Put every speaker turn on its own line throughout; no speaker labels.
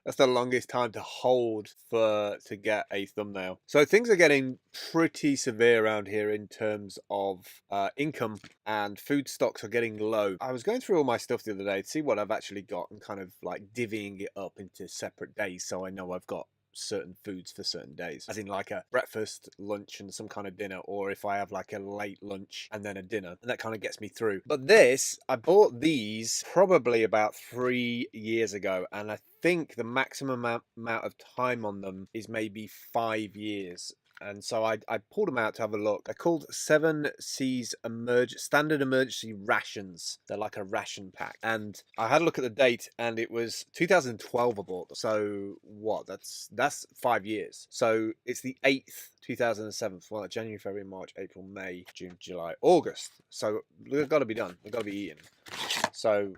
That's the longest time to hold to get a thumbnail. So things are getting pretty severe around here in terms of income, and food stocks are getting low. I was going through all my stuff the other day to see what I've actually got and kind of like divvying it up into separate days so I know I've got certain foods for certain days, as in like a breakfast, lunch, and some kind of dinner, or if I have like a late lunch and then a dinner, and that kind of gets me through. But this, I bought these probably about 3 years ago, and I think the maximum amount of time on them is maybe 5 years. And so I pulled them out to have a look. They're called 7C's Standard Emergency Rations. They're like a ration pack. And I had a look at the date, and it was 2012 I bought them. So what? That's 5 years. So it's the 8th, 2007. Well, January, February, March, April, May, June, July, August. So they've got to be done. They've got to be eaten. So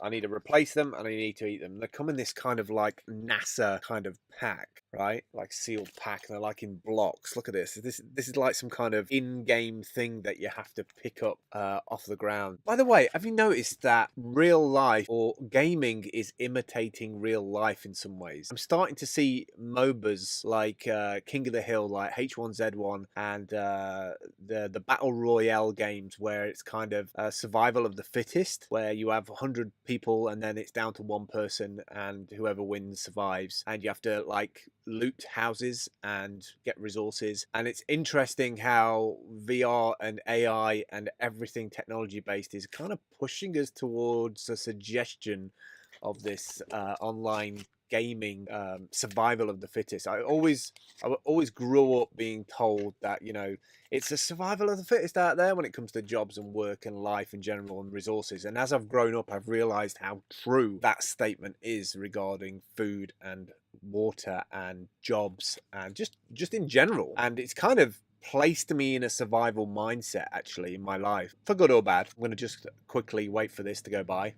I need to replace them and I need to eat them. They come in this kind of like NASA kind of pack, right? Like sealed pack. They're like in blocks. Look at this. This is like some kind of in-game thing that you have to pick up off the ground. By the way, have you noticed that real life or gaming is imitating real life in some ways? I'm starting to see MOBAs like King of the Hill, like H1Z1, and the Battle Royale games where it's kind of survival of the fittest, where you have 100 people and then it's down to one person and whoever wins survives, and you have to like loot houses and get resources. And it's interesting how VR and AI and everything technology based is kind of pushing us towards a suggestion of this online gaming survival of the fittest. I always grew up being told that it's a survival of the fittest out there when it comes to jobs and work and life in general and resources. And as I've grown up, I've realized how true that statement is regarding food and water and jobs and just in general. And it's kind of placed me in a survival mindset actually in my life, for good or bad. I'm going to just quickly wait for this to go by.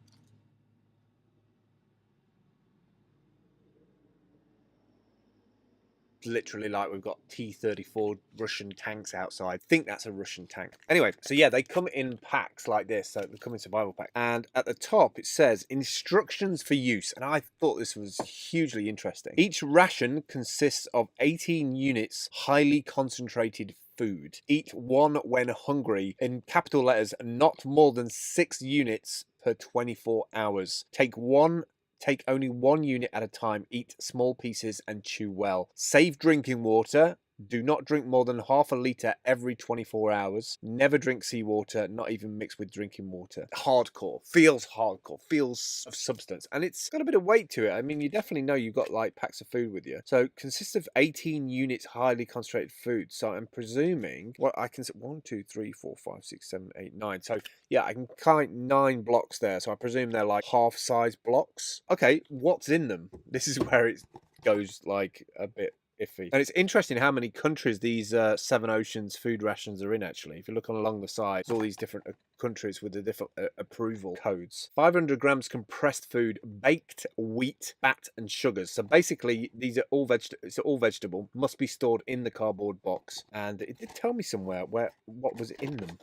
Literally like we've got T-34 Russian tanks outside. I think that's a Russian tank. Anyway, so yeah, they come in packs like this. So they come in survival pack. And at the top, it says instructions for use. And I thought this was hugely interesting. Each ration consists of 18 units highly concentrated food. Eat one when hungry. In capital letters, not more than 6 units per 24 hours. Take only one unit at a time, eat small pieces and chew well. Save drinking water. Do not drink more than half a litre every 24 hours. Never drink seawater, not even mixed with drinking water. Hardcore. Feels hardcore. Feels of substance. And it's got a bit of weight to it. I mean, you definitely know you've got like packs of food with you. So it consists of 18 units highly concentrated food. So I'm presuming what I can say 1, 2, 3, 4, 5, 6, 7, 8, 9. So yeah, I can count 9 blocks there. So I presume they're like half-size blocks. Okay, what's in them? This is where it goes like a bit iffy. And it's interesting how many countries these Seven Oceans food rations are in, actually. If you look along the side, all these different countries with the different approval codes. 500 grams compressed food, baked wheat, fat, and sugars. So basically, these are all it's all vegetable, must be stored in the cardboard box. And it did tell me somewhere what was in them.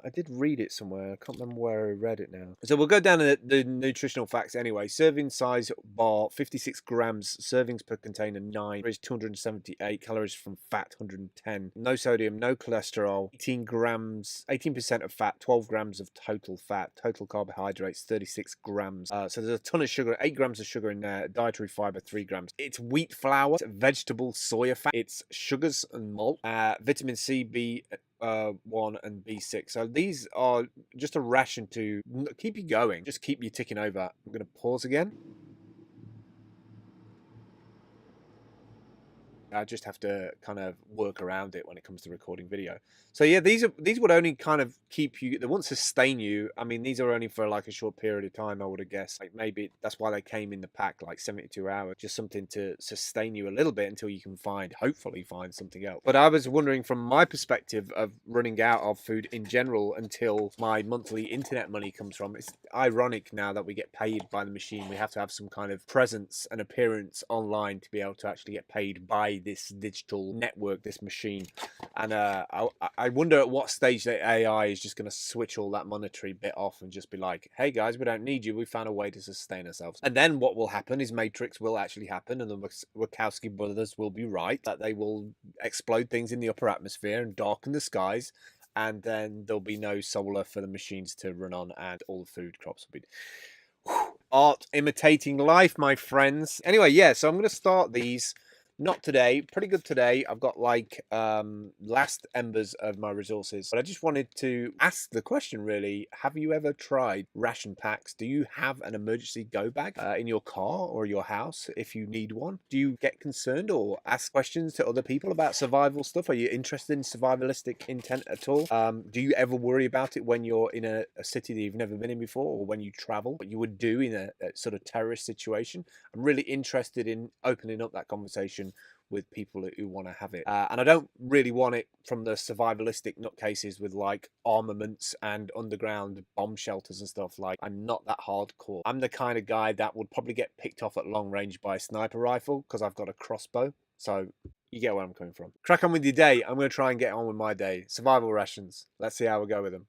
I did read it somewhere. I can't remember where I read it now. So we'll go down to the nutritional facts anyway. Serving size bar, 56 grams. Servings per container, 9. Is 278 calories from fat, 110. No sodium, no cholesterol. 18% of fat, 12 grams of total fat. Total carbohydrates, 36 grams. So there's a ton of sugar, 8 grams of sugar in there. Dietary fiber, 3 grams. It's wheat flour, it's vegetable soya fat. It's sugars and malt. Vitamin C, B1 and B6. So these are just a ration to keep you going, just keep you ticking over. I'm going to pause again. I just have to kind of work around it when it comes to recording video. So yeah, these would only kind of keep you, they won't sustain you. I mean, these are only for like a short period of time, I would have guessed. Like maybe that's why they came in the pack, like 72 hours, just something to sustain you a little bit until you can hopefully find something else. But I was wondering from my perspective of running out of food in general until my monthly internet money comes from, it's ironic now that we get paid by the machine. We have to have some kind of presence and appearance online to be able to actually get paid by this digital network, this machine. And I wonder at what stage the AI is just going to switch all that monetary bit off and just be like, hey guys, we don't need you. We found a way to sustain ourselves. And then what will happen is Matrix will actually happen, and the Wachowski brothers will be right, that they will explode things in the upper atmosphere and darken the skies. And then there'll be no solar for the machines to run on, and all the food crops will be art imitating life, my friends. Anyway, yeah, so I'm going to start these. Not today, pretty good today. I've got like last embers of my resources. But I just wanted to ask the question really, have you ever tried ration packs? Do you have an emergency go bag in your car or your house if you need one? Do you get concerned or ask questions to other people about survival stuff? Are you interested in survivalistic intent at all? Do you ever worry about it when you're in a city that you've never been in before, or when you travel, what you would do in a sort of terrorist situation? I'm really interested in opening up that conversation with people who want to have it. And I don't really want it from the survivalistic nutcases with like armaments and underground bomb shelters and stuff. Like, I'm not that hardcore. I'm the kind of guy that would probably get picked off at long range by a sniper rifle because I've got a crossbow. So you get where I'm coming from. Crack on with your day. I'm going to try and get on with my day. Survival rations. Let's see how we go with them.